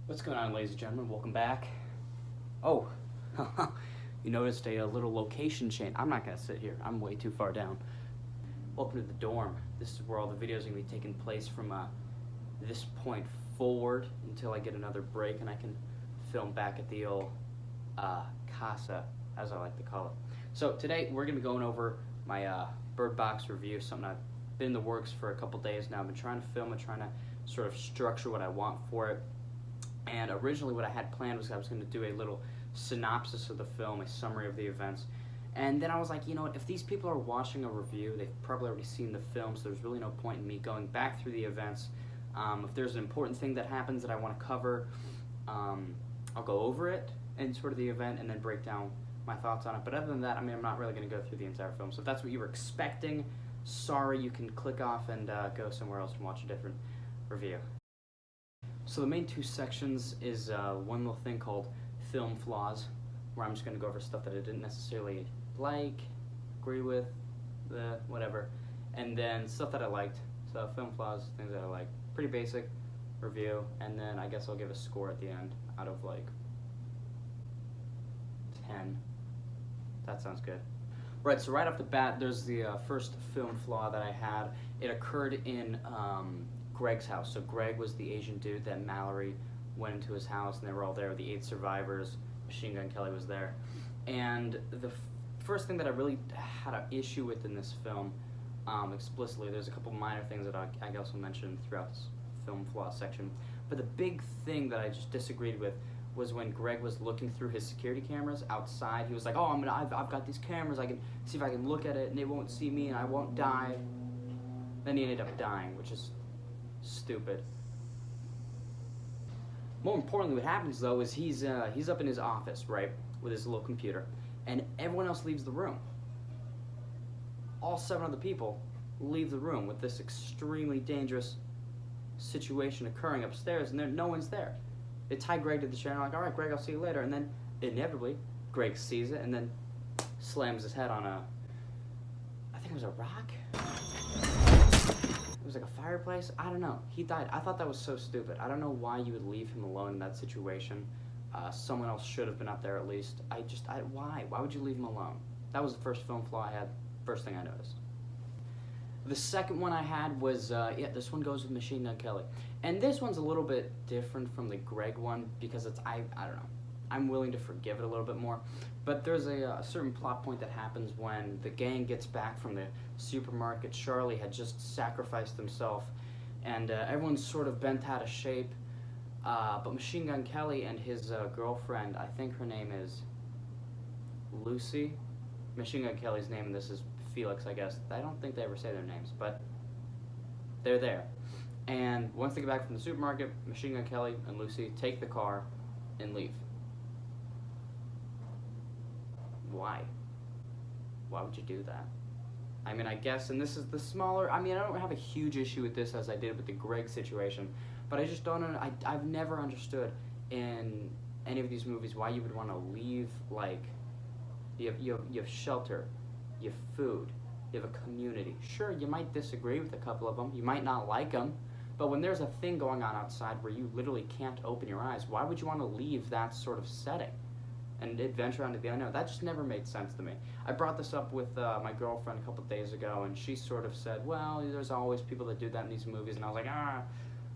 What's going on, ladies and gentlemen? Welcome back. Oh, you noticed a little location change. I'm not going to sit here. I'm way too far down. Welcome to the dorm. This is where all the videos are going to be taking place from this point forward until I get another break and I can film back at the old casa, as I like to call it. So today we're going to be going over my Bird Box review, something I've been in the works for a couple days now. I've been trying to film and trying to sort of structure what I want for it. And originally what I had planned was I was going to do a little synopsis of the film, a summary of the events. And then I was like, you know what, if these people are watching a review, they've probably already seen the film, so there's really no point in me going back through the events. If there's an important thing that happens that I want to cover, I'll go over it in sort of the event and then break down my thoughts on it. But other than that, I mean, I'm not really going to go through the entire film. So if that's what you were expecting, sorry, you can click off and go somewhere else and watch a different review. So the main two sections is one little thing called film flaws, where I'm just going to go over stuff that I didn't necessarily like, agree with, whatever, and then stuff that I liked. So film flaws, things that I like, pretty basic review, and then I guess I'll give a score at the end out of like 10. That sounds good. Right, so right off the bat, there's the first film flaw that I had. It occurred in Greg's house. So Greg was the Asian dude that Mallory went into his house, and they were all there with the 8 survivors. Machine Gun Kelly was there. And the first thing that I really had an issue with in this film, explicitly, there's a couple minor things that I also mentioned throughout this film flaw section, but the big thing that I just disagreed with was when Greg was looking through his security cameras outside. He was like, oh, I've got these cameras, I can see if I can look at it and they won't see me and I won't die. Then he ended up dying, which is stupid. More importantly, what happens though is he's up in his office, right, with his little computer, and everyone else leaves the room. All 7 other people leave the room with this extremely dangerous situation occurring upstairs, and no one's there. They tie Greg to the chair and they're like, all right, Greg, I'll see you later. And then inevitably, Greg sees it and then slams his head on I think it was a rock? It was like a fireplace. I don't know. He died. I thought that was so stupid. I don't know why you would leave him alone in that situation. Someone else should have been up there at least. Why? Why would you leave him alone? That was the first film flaw I had. First thing I noticed. The second one I had was, this one goes with Machine Gun Kelly. And this one's a little bit different from the Greg one because I don't know. I'm willing to forgive it a little bit more. But there's a certain plot point that happens when the gang gets back from the supermarket. Charlie had just sacrificed himself, and everyone's sort of bent out of shape. But Machine Gun Kelly and his girlfriend, I think her name is Lucy. Machine Gun Kelly's name in this is Felix, I guess. I don't think they ever say their names, but they're there. And once they get back from the supermarket, Machine Gun Kelly and Lucy take the car and leave. Why? Why would you do that? I mean, I guess, and this is the smaller, I mean, I don't have a huge issue with this as I did with the Greg situation, but I just don't know, I've never understood in any of these movies why you would want to leave, like, you have shelter, you have food, you have a community. Sure, you might disagree with a couple of them, you might not like them, but when there's a thing going on outside where you literally can't open your eyes, why would you want to leave that sort of setting and adventure onto the unknown? That just never made sense to me. I brought this up with my girlfriend a couple days ago, and she sort of said, well, there's always people that do that in these movies, and I was like,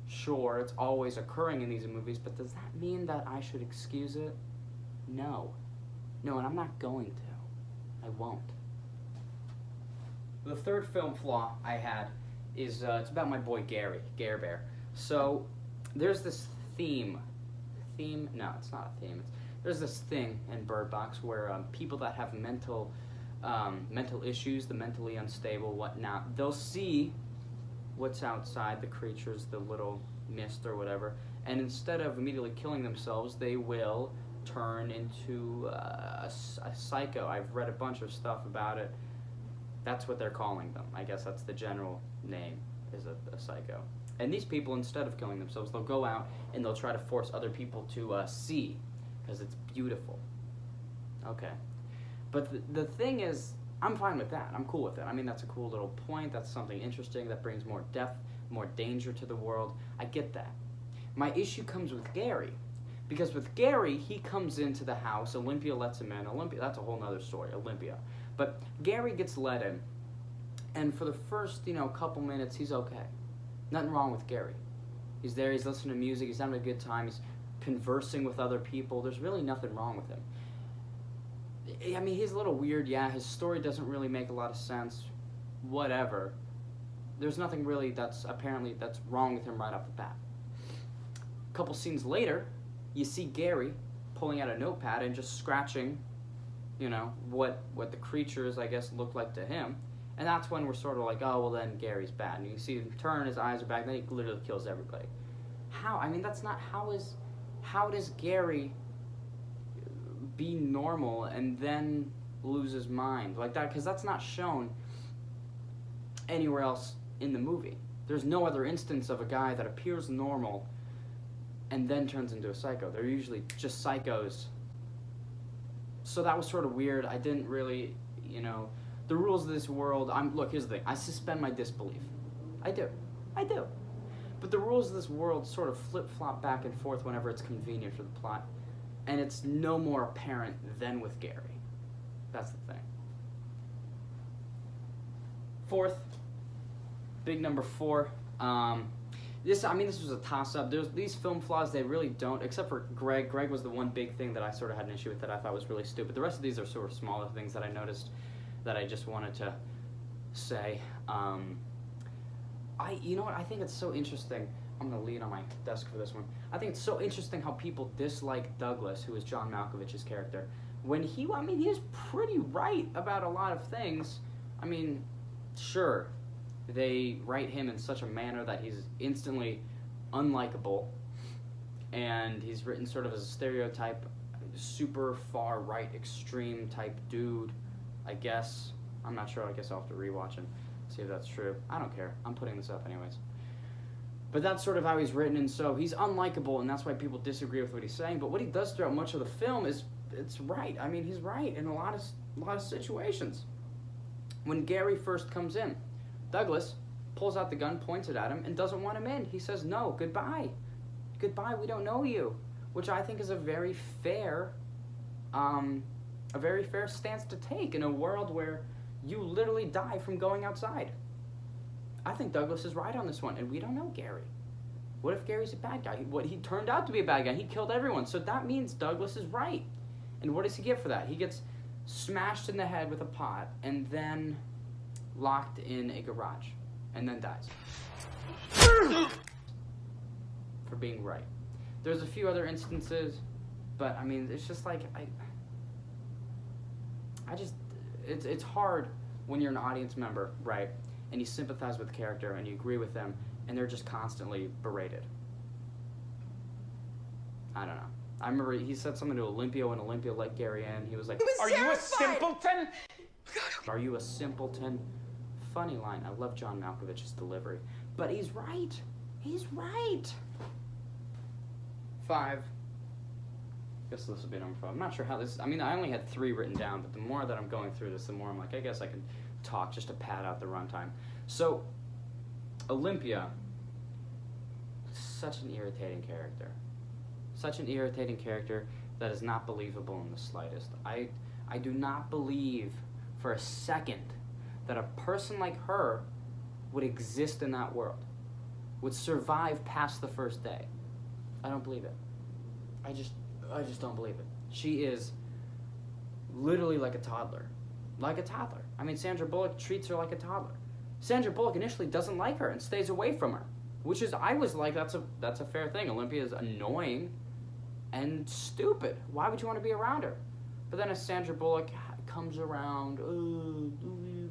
sure, it's always occurring in these movies, but does that mean that I should excuse it? No. No, and I'm not going to. I won't. The third film flaw I had is, it's about my boy Gary Bear. So, there's this theme. No, it's not a theme. There's this thing in Bird Box where people that have mental issues, the mentally unstable, whatnot, they'll see what's outside, the creatures, the little mist or whatever, and instead of immediately killing themselves, they will turn into a psycho. I've read a bunch of stuff about it. That's what they're calling them. I guess that's the general name, is a psycho. And these people, instead of killing themselves, they'll go out and they'll try to force other people to see, because it's beautiful. Okay. But the thing is, I'm fine with that. I'm cool with it. I mean, that's a cool little point. That's something interesting that brings more depth, more danger to the world. I get that. My issue comes with Gary. Because with Gary, he comes into the house, Olympia lets him in. Olympia, that's a whole nother story, Olympia. But Gary gets let in, and for the first, couple minutes, he's okay. Nothing wrong with Gary. He's there, he's listening to music, he's having a good time, he's conversing with other people. There's really nothing wrong with him. I mean, he's a little weird, yeah, his story doesn't really make a lot of sense, whatever. There's nothing really that's wrong with him right off the bat. A couple scenes later, you see Gary pulling out a notepad and just scratching, what the creatures, I guess, look like to him. And that's when we're sort of like, oh, well, then Gary's bad. And you see him turn, his eyes are back, and then he literally kills everybody. How? I mean, that's not, how does Gary be normal and then lose his mind like that? Because that's not shown anywhere else in the movie. There's no other instance of a guy that appears normal and then turns into a psycho. They're usually just psychos. So that was sort of weird. I didn't really, the rules of this world, look, here's the thing. I suspend my disbelief. I do. But the rules of this world sort of flip-flop back and forth whenever it's convenient for the plot. And it's no more apparent than with Gary. That's the thing. Fourth, big number 4. This was a toss-up. These film flaws, they really don't, except for Greg. Greg was the one big thing that I sort of had an issue with that I thought was really stupid. The rest of these are sort of smaller things that I noticed that I just wanted to say. I think it's so interesting. I'm going to lean on my desk for this one. I think it's so interesting how people dislike Douglas, who is John Malkovich's character, when he was pretty right about a lot of things. I mean, sure, they write him in such a manner that he's instantly unlikable, and he's written sort of as a stereotype, super far right, extreme type dude, I guess. I'm not sure. I guess I'll have to rewatch and see if that's true. I don't care. I'm putting this up anyways. But that's sort of how he's written, and so he's unlikable, and that's why people disagree with what he's saying. But what he does throughout much of the film it's right. I mean, he's right in a lot of situations. When Gary first comes in, Douglas pulls out the gun, points it at him, and doesn't want him in. He says, no, goodbye. Goodbye, we don't know you. Which I think is a very fair stance to take in a world where you literally die from going outside. I think Douglas is right on this one, and we don't know Gary. What if Gary's a bad guy? He turned out to be a bad guy. He killed everyone, so that means Douglas is right. And what does he get for that? He gets smashed in the head with a pot, and then locked in a garage, and then dies. For being right. There's a few other instances, but I mean, it's just like, it's hard when you're an audience member, right, and you sympathize with the character, and you agree with them, and they're just constantly berated. I don't know. I remember he said something to Olympia when Olympia let Gary in. He was like, "Are you a simpleton?" Are you a simpleton? Funny line. I love John Malkovich's delivery. But he's right. He's right. 5. Guess this will be number 5. I'm not sure how this... I mean, I only had 3 written down, but the more that I'm going through this, the more I'm like, I guess I can talk just to pad out the runtime. So, Olympia, such an irritating character. Such an irritating character that is not believable in the slightest. I do not believe for a second that a person like her would exist in that world, would survive past the first day. I don't believe it. I just don't believe it. She is literally like a toddler. Like a toddler. I mean, Sandra Bullock treats her like a toddler. Sandra Bullock initially doesn't like her and stays away from her, which is, I was like, that's a fair thing. Olympia is annoying and stupid. Why would you want to be around her? But then as Sandra Bullock comes around,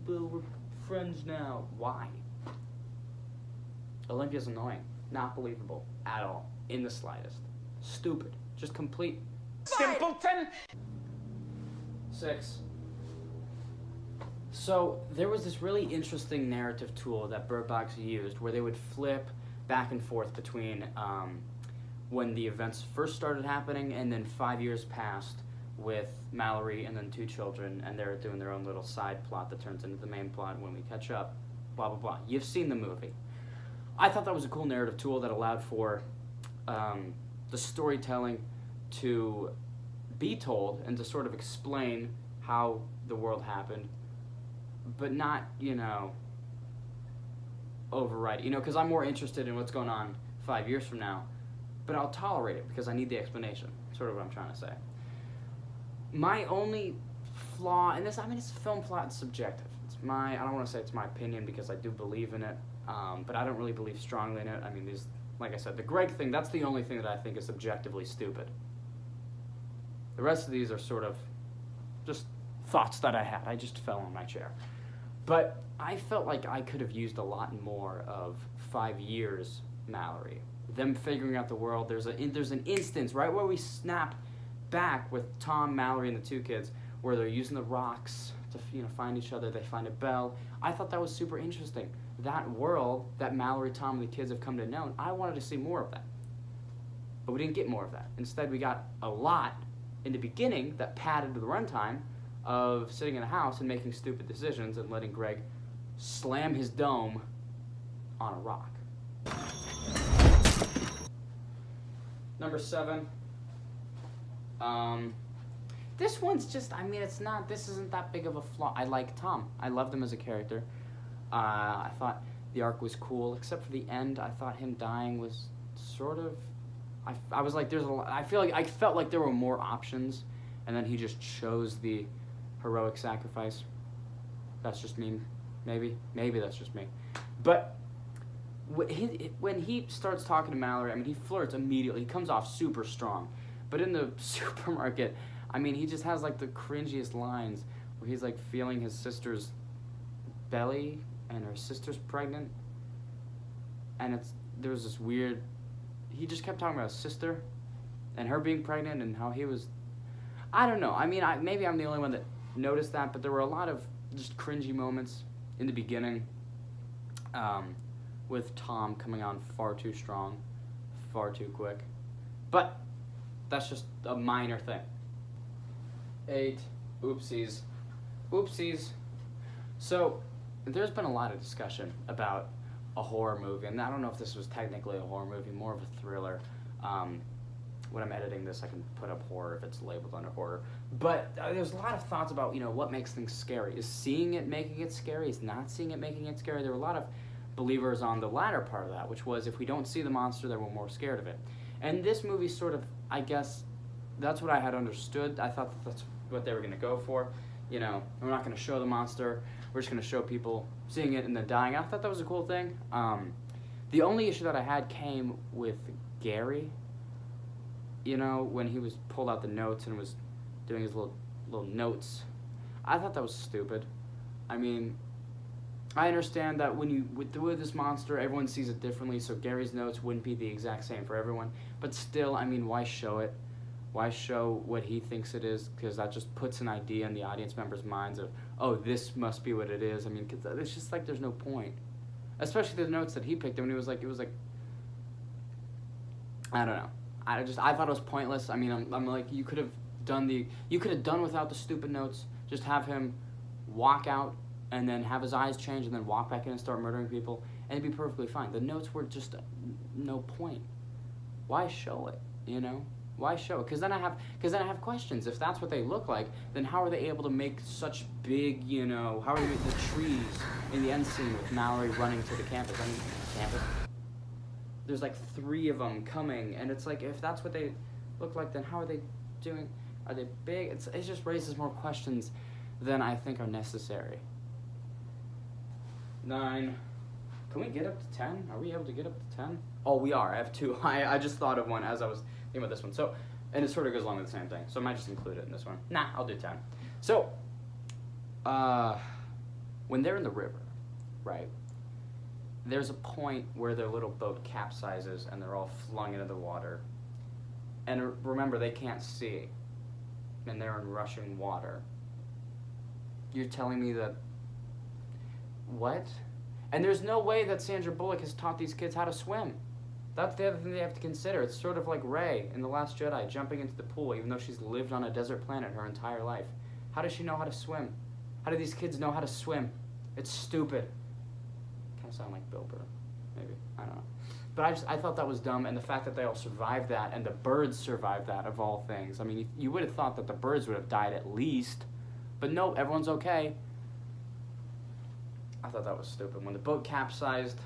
we're friends now. Why? Olympia's annoying. Not believable at all. In the slightest. Stupid. Just complete simpleton. 6. So there was this really interesting narrative tool that Bird Box used where they would flip back and forth between when the events first started happening and then 5 years passed with Mallory and then 2 children, and they're doing their own little side plot that turns into the main plot when we catch up, blah, blah, blah. You've seen the movie. I thought that was a cool narrative tool that allowed for the storytelling to be told and to sort of explain how the world happened, but not, override, because I'm more interested in what's going on 5 years from now, but I'll tolerate it because I need the explanation, sort of what I'm trying to say. My only flaw in this, it's film flaw, it's subjective. I don't want to say it's my opinion because I do believe in it, but I don't really believe strongly in it. Like I said, the Greg thing, that's the only thing that I think is objectively stupid. The rest of these are sort of just thoughts that I had. I just fell on my chair. But I felt like I could have used a lot more of 5 years Mallory. Them figuring out the world. There's an instance right where we snap back with Tom, Mallory, and the two kids where they're using the rocks to find each other. They find a bell. I thought that was super interesting. That world that Mallory, Tom, and the kids have come to know, I wanted to see more of that. But we didn't get more of that. Instead, we got a lot in the beginning that padded the runtime of sitting in a house and making stupid decisions and letting Greg slam his dome on a rock. Number 7. This one's just, this isn't that big of a flaw. I like Tom. I loved him as a character. I thought the arc was cool, except for the end. I thought him dying was sort of, I was like, there's a lot, I felt like there were more options, and then he just chose the heroic sacrifice. That's just me, maybe that's just me. But when he starts talking to Mallory, he flirts immediately. He comes off super strong. But in the supermarket, he just has like the cringiest lines where he's like feeling his sister's belly and her sister's pregnant. And there was this weird, he just kept talking about his sister and her being pregnant and how he was, I don't know. Maybe I'm the only one that noticed that, but there were a lot of just cringy moments in the beginning with Tom coming on far too strong, far too quick. But that's just a minor thing. 8. Oopsies. So, there's been a lot of discussion about a horror movie, and I don't know if this was technically a horror movie, more of a thriller. When I'm editing this, I can put up horror if it's labeled under horror. But there's a lot of thoughts about, what makes things scary. Is seeing it making it scary? Is not seeing it making it scary? There were a lot of believers on the latter part of that, which was if we don't see the monster, then we're more scared of it. And this movie sort of, I guess, that's what I had understood. I thought that's what they were going to go for. We're not going to show the monster. We're just going to show people seeing it and then dying. I thought that was a cool thing. The only issue that I had came with Gary. When he was pulled out the notes and was doing his little notes. I thought that was stupid. I understand that with this monster, everyone sees it differently, so Gary's notes wouldn't be the exact same for everyone. But still, why show it? Why show what he thinks it is? Because that just puts an idea in the audience members' minds of, oh, this must be what it is. Cause it's just like there's no point. Especially the notes that he picked. It was like, I don't know. I thought it was pointless. I'm like, you could have done without the stupid notes. Just have him walk out and then have his eyes change and then walk back in and start murdering people, and it'd be perfectly fine. The notes were just no point. Why show it? Why show it? Because then I have questions. If that's what they look like, then how are they able to make such big, how are the trees in the end scene with Mallory running to the campus? Campus. There's like 3 of them coming, and it's like, if that's what they look like, then how are they doing? Are they big? It just raises more questions than I think are necessary. 9. Can we get up to 10? Are we able to get up to 10? Oh, we are. I have 2. I just thought of one as I was thinking about this one. So, and it sort of goes along with the same thing. So I might just include it in this one. Nah, I'll do 10. So, when they're in the river, right? There's a point where their little boat capsizes and they're all flung into the water. And remember, they can't see. And they're in rushing water. You're telling me that... What? And there's no way that Sandra Bullock has taught these kids how to swim. That's the other thing they have to consider. It's sort of like Rey in The Last Jedi jumping into the pool even though she's lived on a desert planet her entire life. How does she know how to swim? How do these kids know how to swim? It's stupid. Kind of sound like Bill Burr, maybe. I don't know. But I thought that was dumb, and the fact that they all survived that, and the birds survived that, of all things. I mean, you would have thought that the birds would have died at least, but no, everyone's okay. I thought that was stupid. When the boat capsized,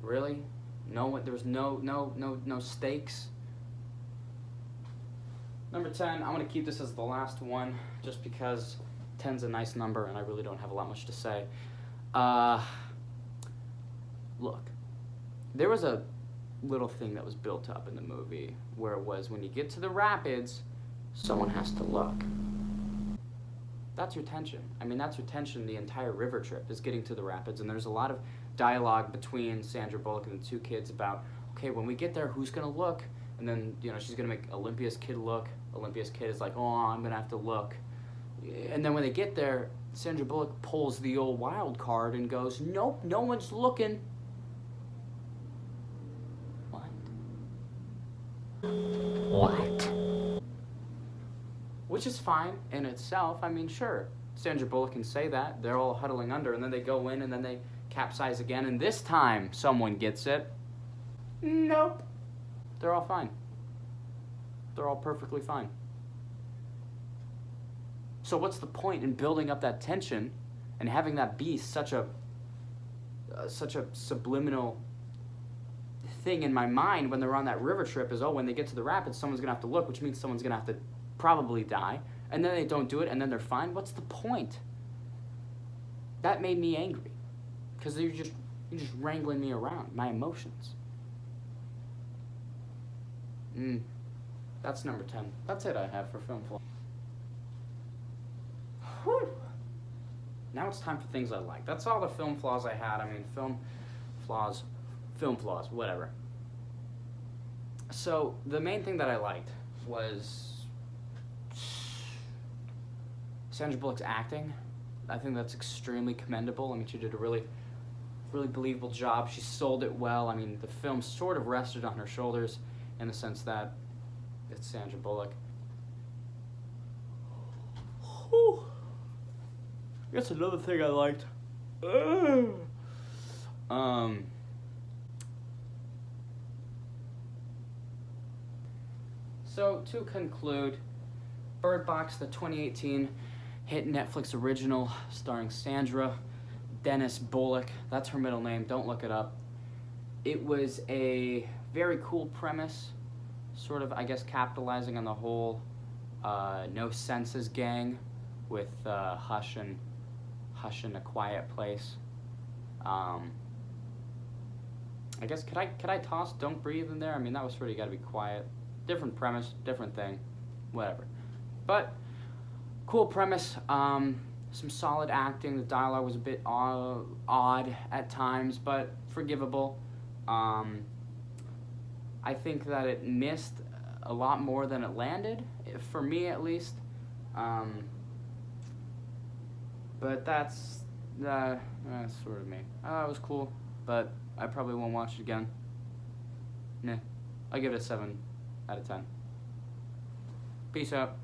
really? There was no stakes. Number 10, I'm going to keep this as the last one, just because 10's a nice number, and I really don't have a lot much to say. Look, there was a little thing that was built up in the movie, where it was, when you get to the rapids, someone has to look. That's your tension. I mean, that's your tension the entire river trip, is getting to the rapids, and there's a lot of dialogue between Sandra Bullock and the two kids about, okay, when we get there, who's going to look? And then, she's going to make Olympia's kid look. Olympia's kid is like, oh, I'm going to have to look. And then when they get there, Sandra Bullock pulls the old wild card and goes, nope, no one's looking. What? Which is fine in itself. I mean, sure, Sandra Bullock can say that. They're all huddling under, and then they go in, and then they capsize again, and this time someone gets it. Nope. They're all fine. They're all perfectly fine. So what's the point in building up that tension and having that be such a subliminal thing in my mind when they're on that river trip is, oh, when they get to the rapids, someone's going to have to look, which means someone's going to have to probably die, and then they don't do it, and then they're fine? What's the point? That made me angry, because you're just wrangling me around, my emotions. That's number 10. That's it I have for film flaws. Whew. Now it's time for things I like. That's all the film flaws I had. I mean, film flaws, whatever. So the main thing that I liked was Sandra Bullock's acting. I think that's extremely commendable. I mean, she did a really believable job. She sold it well. I mean, the film sort of rested on her shoulders in the sense that it's Sandra Bullock. Whew. That's another thing I liked. So to conclude, Bird Box, the 2018 hit Netflix original starring Sandra Dennis Bullock. That's her middle name. Don't look it up. It was a very cool premise, sort of, I guess, capitalizing on the whole No Senses gang with Hush and A Quiet Place. I guess, could I toss Don't Breathe in there? I mean, that was sort of, you gotta be quiet. Different premise, different thing, whatever. But cool premise, some solid acting. The dialogue was a bit odd at times, but forgivable. I think that it missed a lot more than it landed, for me at least. But that's sort of me. It was cool, but I probably won't watch it again. Nah, I'll give it a 7 out of 10. Peace out.